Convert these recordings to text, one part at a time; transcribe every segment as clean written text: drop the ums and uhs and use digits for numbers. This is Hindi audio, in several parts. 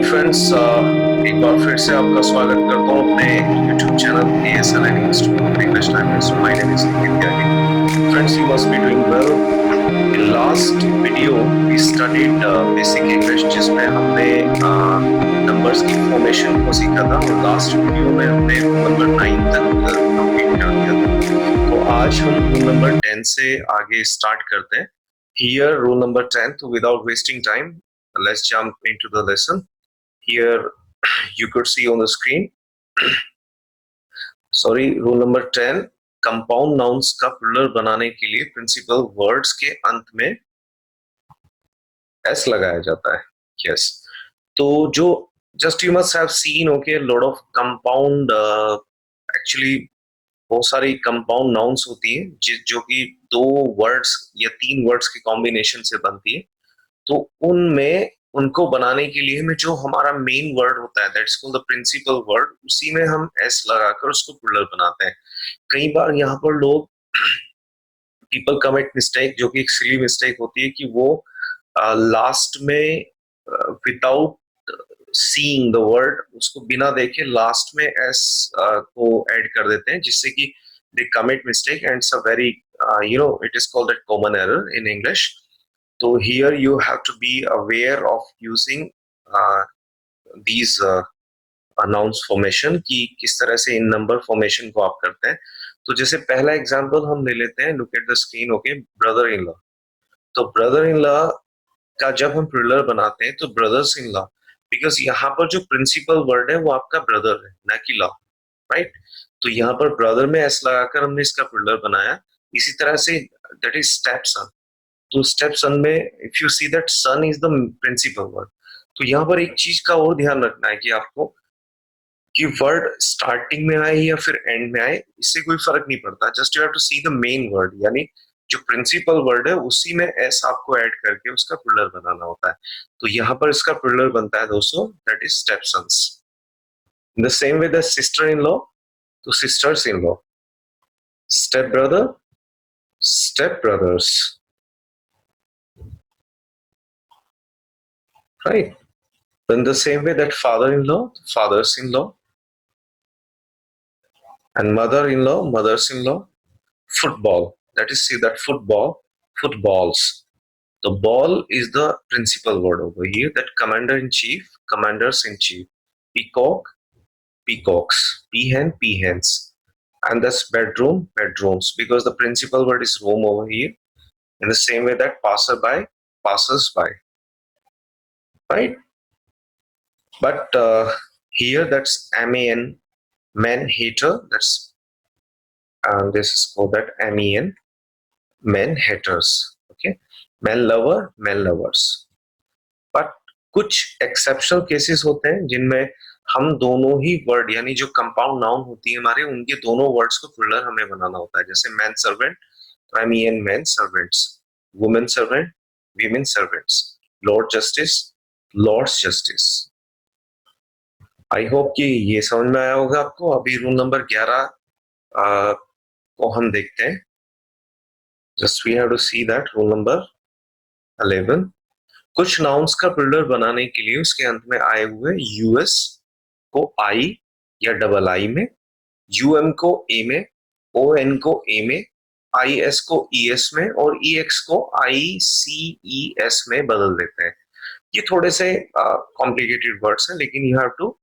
मॉर्निंग फ्रेंड्स, एक बार फिर से आपका स्वागत करता हूँ अपने YouTube channel ASL English Language. My name is Nikhil Tyagi. Friends, you must be doing well. In last video we studied basic English जिसमें हमने नंबर्स की फॉर्मेशन को सीखा था और लास्ट वीडियो में हमने नंबर 9 तक कंप्लीट कर दिया था। तो आज हम रूल नंबर 10 से आगे स्टार्ट करते हैं. Here rule number 10. So without wasting time, let's jump into the lesson. Here you could see on the screen, sorry, rule number 10, compound nouns का प्लुरल बनाने के लिए प्रिंसिपल वर्ड्स के अंत में एस लगाया जाता है. यस, तो जो just you must have seen okay lot of compound, actually बहुत सारी कंपाउंड नाउन्स होती हैं जो कि दो वर्ड्स या तीन वर्ड्स के कॉम्बिनेशन से बनती है. तो उनमें उनको बनाने के लिए हमें जो हमारा मेन वर्ड होता है that's called the principal word, उसी में हम एस लगाकर उसको प्लुरल बनाते हैं. कई बार यहाँ पर लोग पीपल कमिट मिस्टेक, जो कि एक सिली मिस्टेक होती है कि वो लास्ट में विदाउट सीइंग द वर्ड उसको बिना देखे लास्ट में एस को ऐड कर देते हैं, जिससे कि दे commit mistake and it's a very it is called that common error in English. So here you have to be aware of using these nouns formation कि किस तरह से इन नंबर फॉर्मेशन को आप करते हैं. तो जैसे पहला एग्जांपल हम ले लेते हैं, look at the screen. Okay, brother in law. तो ब्रदर इन लॉ का जब हम प्लुरल बनाते हैं तो ब्रदर्स इन लॉ, बिकॉज यहाँ पर जो प्रिंसिपल वर्ड है वो आपका ब्रदर है ना कि लॉ, राइट. तो यहाँ पर ब्रदर में एस लगाकर हमने इसका प्लुरल बनाया. इसी तरह से दैट इज स्टेप सन. तो स्टेप सन में if you see that son is the principal word, तो यहाँ पर एक चीज का और ध्यान रखना है कि आपको कि वर्ड स्टार्टिंग में आए या फिर एंड में आए, इससे कोई फर्क नहीं पड़ता. Just you have to see the main word, यानी जो प्रिंसिपल वर्ड है उसी में एस आपको ऐड करके उसका प्लुरल बनाना होता है. तो यहाँ पर इसका प्लुरल बनता है दोस्तों, that is step sons. In the same way the sister in law, तो sisters in law. Step brother, step brothers, right? In the same way that father-in-law, fathers-in-law, and mother-in-law, mothers-in-law. Football, that is, see that football, footballs. The ball is the principal word over here. That commander-in-chief, commanders-in-chief. Peacock, peacocks. Peahen, peahens. And that's bedroom, bedrooms, because the principal word is room over here. In the same way that passerby, passers-by. Right? But here that's man, man hater. That's this is called that men, men haters. Okay, men lover, men lovers. But कुछ एक्सेप्शनल केसेस होते हैं जिनमें हम दोनों ही वर्ड, यानी जो कंपाउंड नाउन होती है हमारे, उनके दोनों वर्ड्स को प्लुरल हमें बनाना होता है. जैसे मैन सर्वेंट, तो men men servants. Women servant, women servants. Lord justice, lords justice. I hope कि ये समझ में आया होगा आपको. अभी रूल नंबर 11 को हम देखते हैं. Just we have to see that rule number 11. कुछ नाउन्स का प्लुरल बनाने के लिए उसके अंत में आए हुए यूएस को आई या डबल आई में, यूएम को ए में, ओ एन को ए में, आई एस को ई एस में और ई एक्स को आई सी ई एस में बदल देते हैं. ये थोड़े से कॉम्प्लिकेटेड वर्ड्स हैं, लेकिन you have to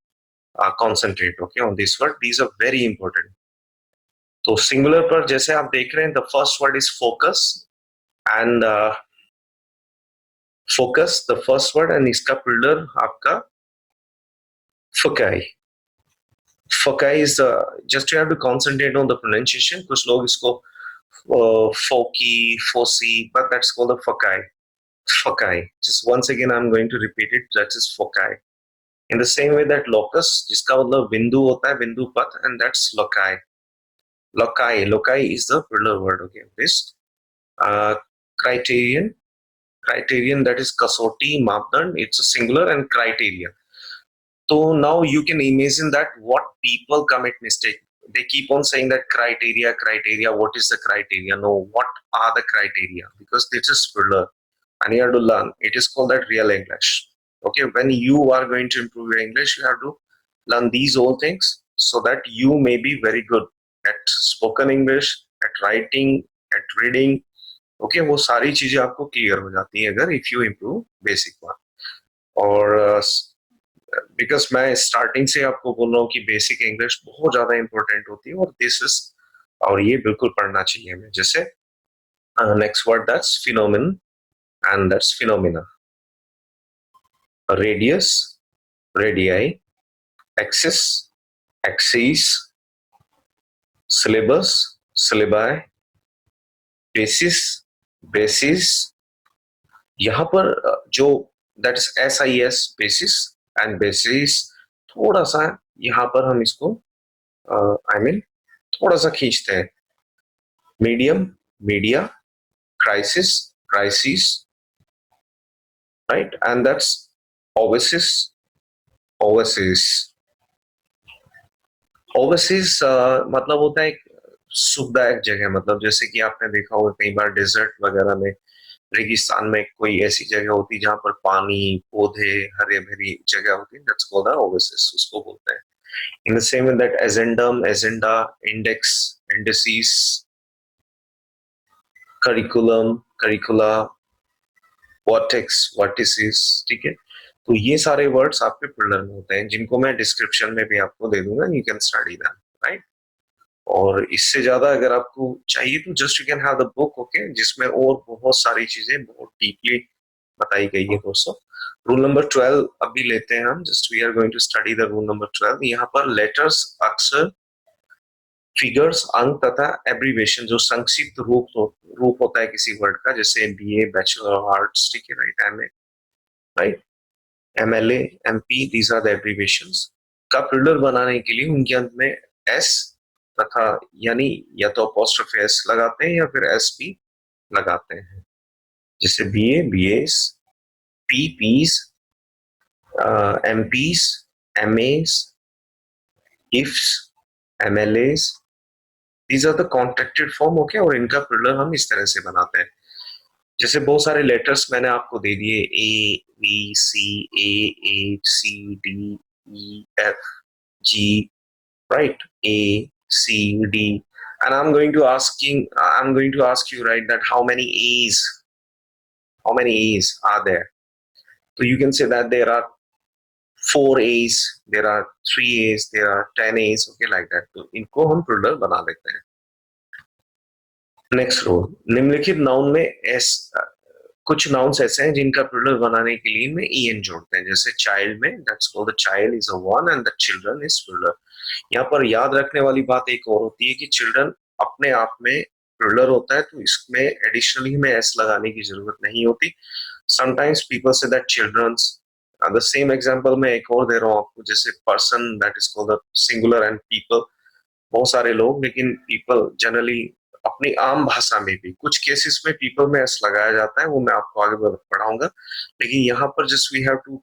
concentrate okay on this word. These are very important. तो सिंगुलर पर जैसे आप देख रहे हैं, the first word is focus and focus, the first word, and इसका प्लुरल आपका foci. Foci is just you have to concentrate on the pronunciation. कुछ लोग इसको foci, foci, but that's called the foci. Foci. Just once again I am going to repeat it, that is foci. In the same way that locus, जिसका मतलब बिंदु होता है, बिंदु पथ, and that's loci. Loci, loci is the plural word. Okay, this criterion, criterion, that is kasoti, मापदंड, it's a singular, and criteria. So now you can imagine that what people commit mistake. They keep on saying that criteria, criteria. What is the criteria? No, what are the criteria? Because this is plural, and you have to learn. It is called that real English. Okay, when you are going to improve your English, you have to learn these all things so that you may be very good at spoken English, at writing, at reading. Okay, वो सारी चीजें आपको क्लियर हो जाती हैं अगर if you improve basic one. और बिकॉज मैं स्टार्टिंग से आपको बोल रहा हूँ कि बेसिक इंग्लिश बहुत ज्यादा इंपॉर्टेंट होती है और दिस इज और ये बिल्कुल पढ़ना चाहिए हमें। जैसे next word that's phenomenon and that's phenomena. Radius, radii, axis, axes, syllabus, syllabi, basis, basis. यहाँ पर जो that is SIS basis and basis, थोड़ा सा यहाँ पर हम इसको आई मीन थोड़ा सा खींचते हैं। Medium, media, crisis, crises, right? And that's overseas, overseas, overseas मतलब होता है एक सुखदायक जगह। मतलब जैसे कि आपने देखा होगा कई बार डेजर्ट वगैरह में, रेगिस्तान में कोई ऐसी जगह होती है जहां पर पानी, पौधे, हरे भरी जगह होती है, दैट्स कॉल्ड ओएसिस, उसको बोलते हैं। In the same way that agendum, agenda, index, indices, curriculum, curricula, vertex, vertices. ठीक है, तो ये सारे वर्ड्स आपके पिलर में होते हैं जिनको मैं डिस्क्रिप्शन में भी आपको दे दूंगा, you can study them, right. और इससे ज्यादा अगर आपको चाहिए तो just you can have the book, okay, जिसमें और बहुत सारी चीजें बहुत डीपली बताई गई है दोस्तों। रूल नंबर 12 अभी लेते हैं हम। Just we are going to study the rule number 12। यहाँ पर लेटर्स, अक्षर, फिगर्स, अंक तथा एब्रीवेशन, जो संक्षिप्त रूप होता है किसी वर्ड का, जैसे BA, बैचलर ऑफ आर्ट्स, ठीक है, right, MA, right, MLA, MP, these are the abbreviations का प्लूरल बनाने के लिए उनके अंत में S तथा यानी या तो अपोस्ट्रोफी S लगाते हैं या फिर SP लगाते हैं। जैसे BA, BAs, PPs, MPs, MAs, IFs, MLAs, these are the contracted form, okay. और इनका प्लूरल हम इस तरह से बनाते हैं। जैसे बहुत सारे लेटर्स मैंने आपको दे दिए, ABCDEFG, right? ACD, and I'm going to ask you, right, that how many A's are there? So you can say that there are 4 A's, there are 3 A's, there are 10 A's, okay, like that। तो इनको हम प्लूरल बना देते हैं। नेक्स्ट रूल, निम्नलिखित नाउन में एस, कुछ नाउन्स ऐसे हैं जिनका प्लूरल बनाने के लिए में en जोड़ते हैं। जैसे चाइल्ड में that's called the child is a one and the children is plural. यहाँ पर याद रखने वाली बात एक और होती है कि चिल्ड्रन अपने आप में प्लूरल होता है, तो इसमें एडिशनली में एस लगाने की जरूरत नहीं होती। Sometimes people say that childrens, the same example मैं एक और दे रहा हूँ आपको, जैसे person that is called the singular and people, बहुत सारे लोग, लेकिन पीपल जनरली अपनी आम भाषा में भी कुछ केसेस में पीपल में एस लगाया जाता है, वो मैं आपको आगे पढ़ाऊंगा। लेकिन यहाँ पर just we have to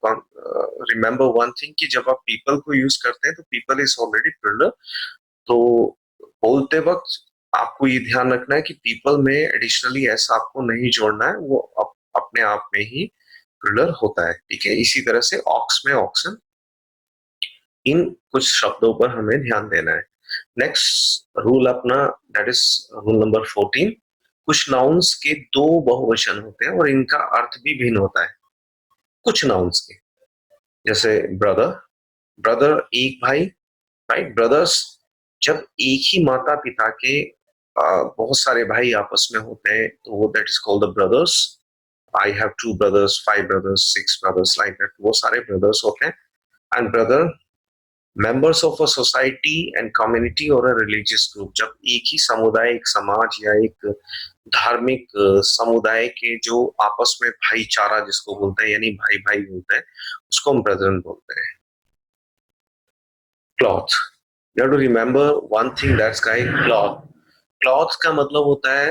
remember one thing कि जब आप पीपल को यूज करते हैं तो पीपल इज ऑलरेडी प्लूरल। तो बोलते वक्त आपको ये ध्यान रखना है कि पीपल में एडिशनली एस आपको नहीं जोड़ना है, वो अपने आप में ही प्लूरल होता है, ठीक है। इसी तरह से ऑक्स में ऑक्सन, इन कुछ शब्दों पर हमें ध्यान देना है। नेक्स्ट रूल अपना दैट इज रूल नंबर 14। कुछ नाउन्स के दो बहुवचन होते हैं और इनका अर्थ भी भिन्न होता है कुछ नाउन्स के। जैसे ब्रदर, ब्रदर एक भाई, राइट। ब्रदर्स जब एक ही माता पिता के बहुत सारे भाई आपस में होते हैं तो वो that is called the brothers. I have 2 brothers, 5 brothers, 6 brothers, like that, वो सारे ब्रदर्स होते हैं। And brother members of a society and community और अ रिलीजियस ग्रुप, जब एक ही समुदाय, एक समाज या एक धार्मिक समुदाय के जो आपस में भाईचारा जिसको बोलते हैं, यानी भाई भाई बोलते हैं, उसको हम ब्रदरन बोलते हैं। Cloth, you have to remember one thing that's guys, cloth, cloth का मतलब होता है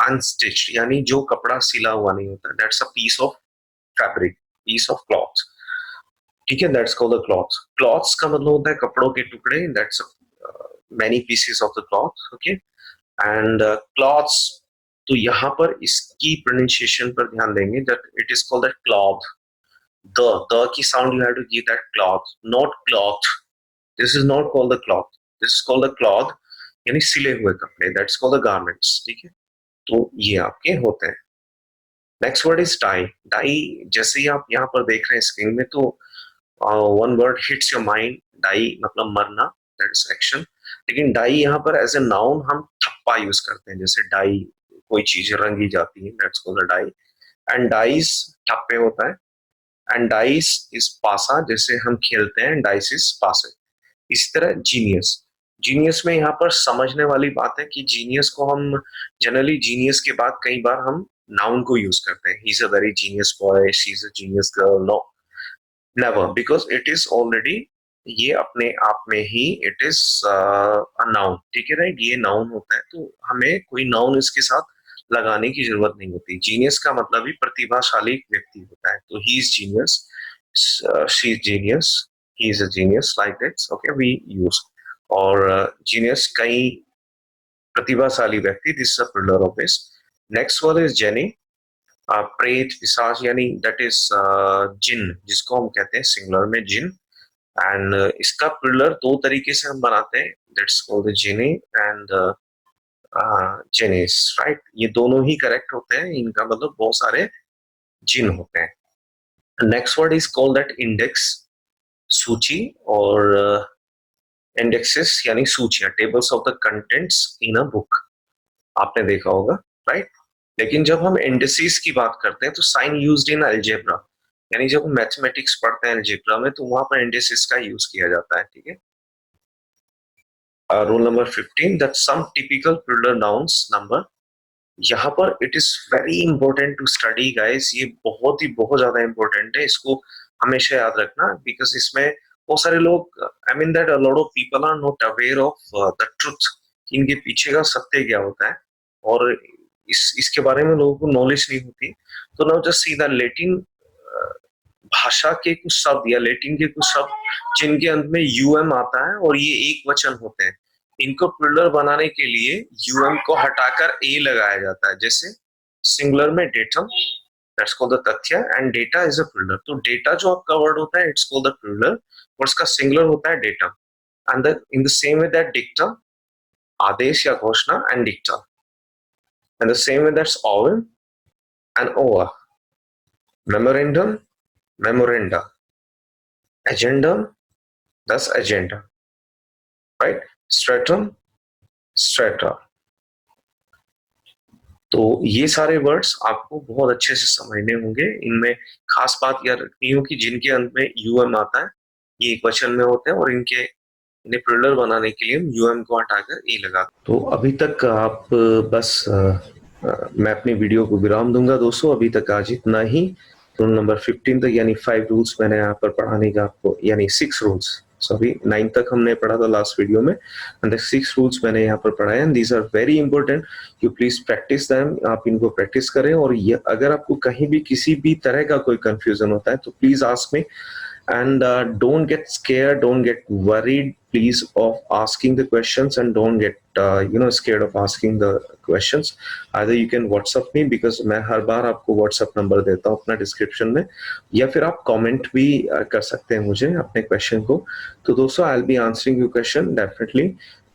अनस्टिच्ड, यानी जो कपड़ा सिला हुआ नहीं होता, that's a piece of fabric, piece of cloth, ठीक है, that's called the cloth. Cloths का मतलब होता है कपड़ों के टुकड़े, that's many pieces of the cloth, okay. And cloths, तो यहाँ पर इसकी प्रोनाउंसिएशन पर ध्यान देंगे that it is called the cloth, The की sound you have to give that cloth, not cloth. This is not called the cloth. This is called the cloth, यानी सिले हुए कपड़े. That's called the garments. ठीक है. तो ये आपके होते हैं. Next word is die. Die जैसे ही आप यहाँ पर देख रहे हैं स्क्रीन में, तो one word hits your mind. Die मतलब मरना, दैट इज एक्शन. लेकिन डाई यहाँ पर एज ए नाउन हम थप्पा यूज करते हैं. जैसे डाई कोई चीज रंगी जाती है, that's called dye. And dies ठप्पे होता है. एंड डाइस इज पासा, जैसे हम खेलते हैं, डाइस इज पासे. इस तरह जीनियस. जीनियस में यहाँ पर समझने वाली बात है कि जीनियस को हम जनरली जीनियस के बाद कई बार हम नाउन को यूज करते हैं. He is a very genius boy, she is a genius girl. No, never, because it is already, ये अपने आप में ही इट इज अ नाउन. ठीक है, राइट. ये नाउन होता है, तो हमें कोई नाउन इसके साथ लगाने की जरूरत नहीं होती. जीनियस का मतलब ही प्रतिभाशाली व्यक्ति होता है. तो he is genius, she is genius, he is a genius, like that. Okay, we use. और जीनियस कई प्रतिभाशाली व्यक्ति, this is a plural of this. Next word is genie. प्रेत, पिशाच, यानी दैट इज जिन, जिसको हम कहते हैं सिंगुलर में जिन. एंड इसका प्लूरल दो तरीके से हम बनाते हैं, that's called genii and genies, right. ये दोनों ही करेक्ट होते हैं. इनका मतलब बहुत सारे जिन होते हैं. Next word is called that index, सूची. और इंडेक्सेस यानी सूचियां, tables of the contents in a book. आपने देखा होगा, राइट. लेकिन जब हम इंडेक्सेस की बात करते हैं तो साइन यूज्ड इन अलजेब्रा, यानी जब हम मैथमेटिक्स पढ़ते हैं अलजेब्रा में, तो वहां पर इंडेक्सेस का यूज किया जाता है. ठीक है. Rule number 15, that some typical plural nouns number. यहाँ पर it is very important to study guys. ये बहुत ही बहुत ज्यादा इंपॉर्टेंट है. इसको हमेशा याद रखना, बिकॉज इसमें बहुत सारे लोग, I mean that a lot of people are not aware of the truth, इनके पीछे का सत्य क्या होता है, और इसके बारे में लोगों को नॉलेज नहीं होती. तो now just see the Latin भाषा के कुछ शब्द या लेटिन के कुछ शब्द जिनके अंत में यूएम आता है और ये एक वचन होते हैं, इनको प्लूरल बनाने के लिए यूएम को हटाकर ए लगाया जाता है. जैसे सिंगुलर में डेटम, दैट्स कॉल्ड द तथ्य, and data is a plural. तो डेटा जो आपका वर्ड होता है, इट्स कॉल्ड द प्लूरल, और उसका सिंगुलर होता है datum. And in the same way that dictum, आदेश या घोषणा, and dictum. And the same way that's ovum and ova. Memorandum, memoranda. Agendum, thus agenda. Right? Stratum, strata. तो ये सारे वर्ड्स आपको बहुत अच्छे से समझने होंगे. इनमें खास बात यह रखनी हो कि जिनके अंत में यूएम आता है, ये एक वचन में होते हैं, और इन्हें प्लूरल बनाने के लिए यूएम को हटाकर ए लगा. तो अभी तक आप बस मैं अपनी वीडियो को विराम दूंगा दोस्तों. अभी तक आज इतना ही. रूल नंबर 15 तक, यानी 5 रूल्स मैंने यहाँ पर पढ़ाने का आपको, यानी 6 रूल्स, सॉरी 9 तक हमने पढ़ा था लास्ट वीडियो में, एंड 6 रूल्स मैंने यहाँ पर पढ़ाए. And these are very important. You please practice them. आप इनको प्रैक्टिस करें. और अगर आपको कहीं भी किसी भी तरह का कोई कंफ्यूजन होता है, तो please ask me. And don't get scared, don't get worried, please, of asking the questions, and don't get scared of asking the questions. Either you can WhatsApp me, because मैं हर बार आपको WhatsApp नंबर देता हूँ अपना डिस्क्रिप्शन में, या फिर आप कमेंट भी कर सकते हैं मुझे अपने क्वेश्चन को. तो दोस्तों, I will be answering your question definitely.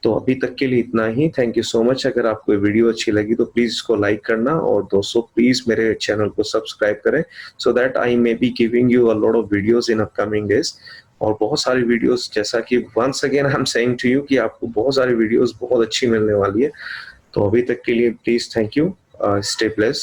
तो अभी तक के लिए इतना ही. Thank you so much. अगर आपको वीडियो अच्छी लगी तो प्लीज इसको लाइक करना, और दोस्तों प्लीज मेरे चैनल को सब्सक्राइब करें, so that I may be giving you a lot of videos in upcoming days. और बहुत सारी वीडियोस, जैसा कि once again I am saying to you कि आपको बहुत सारी वीडियोस बहुत अच्छी मिलने वाली है. तो अभी तक के लिए please thank you. Stay blessed.